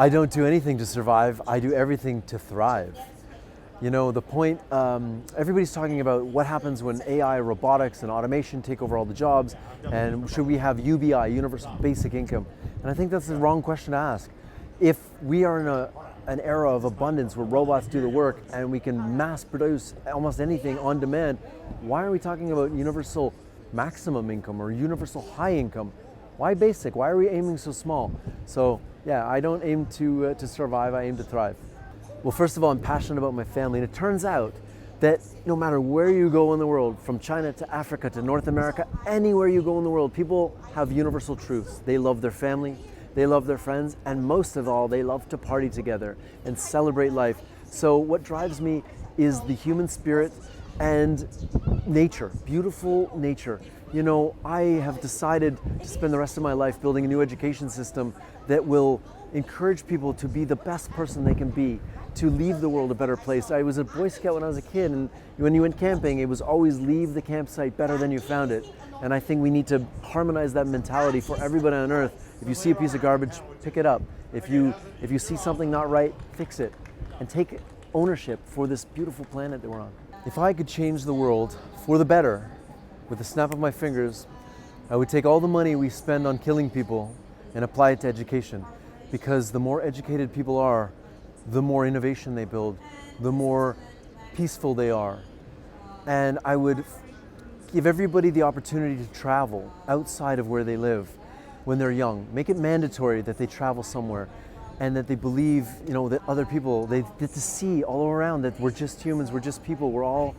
I don't do anything to survive, I do everything to thrive. You know, the point, everybody's talking about what happens when AI, robotics, and automation take over all the jobs, and should we have UBI, Universal Basic Income? And I think that's the wrong question to ask. If we are in an era of abundance where robots do the work and we can mass produce almost anything on demand, why are we talking about universal maximum income or universal high income? Why basic? Why are we aiming so small? So yeah, I don't aim to survive, I aim to thrive. Well, first of all, I'm passionate about my family, and it turns out that no matter where you go in the world, from China to Africa to North America, anywhere you go in the world, people have universal truths. They love their family, they love their friends, and most of all, they love to party together and celebrate life. So what drives me is the human spirit and nature, beautiful nature. You know, I have decided to spend the rest of my life building a new education system that will encourage people to be the best person they can be, to leave the world a better place. I was a Boy Scout when I was a kid, and when you went camping, it was always leave the campsite better than you found it. And I think we need to harmonize that mentality for everybody on earth. If you see a piece of garbage, pick it up. If you see something not right, fix it. And take ownership for this beautiful planet that we're on. If I could change the world for the better, with a snap of my fingers, I would take all the money we spend on killing people and apply it to education. Because the more educated people are, the more innovation they build, the more peaceful they are. And I would give everybody the opportunity to travel outside of where they live when they're young. Make it mandatory that they travel somewhere and that they believe, you know, that other people, they get to see all around that we're just humans, we're just people, we're all,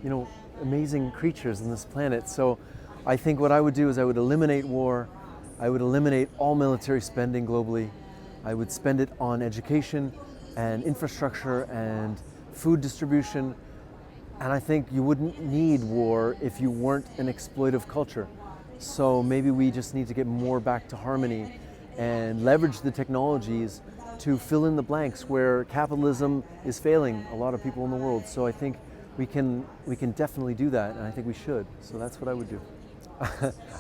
you know, amazing creatures on this planet. So I think what I would do is I would eliminate war, I would eliminate all military spending globally. I would spend it on education and infrastructure and food distribution. And I think you wouldn't need war if you weren't an exploitive culture. So maybe we just need to get more back to harmony and leverage the technologies to fill in the blanks where capitalism is failing a lot of people in the world. So I think we can definitely do that, and I think we should. So that's what I would do.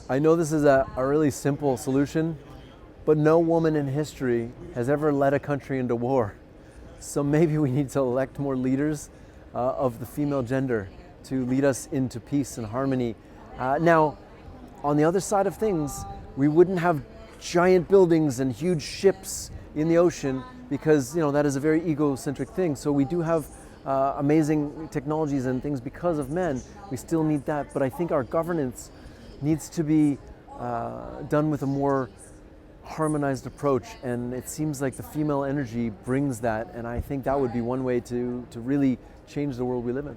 I know this is a really simple solution, but no woman in history has ever led a country into war. So maybe we need to elect more leaders of the female gender to lead us into peace and harmony. Now, on the other side of things, we wouldn't have giant buildings and huge ships in the ocean because, you know, that is a very egocentric thing. So we do have amazing technologies and things because of men. We still need that, but I think our governance needs to be done with a more harmonized approach, and it seems like the female energy brings that, and I think that would be one way to really change the world we live in.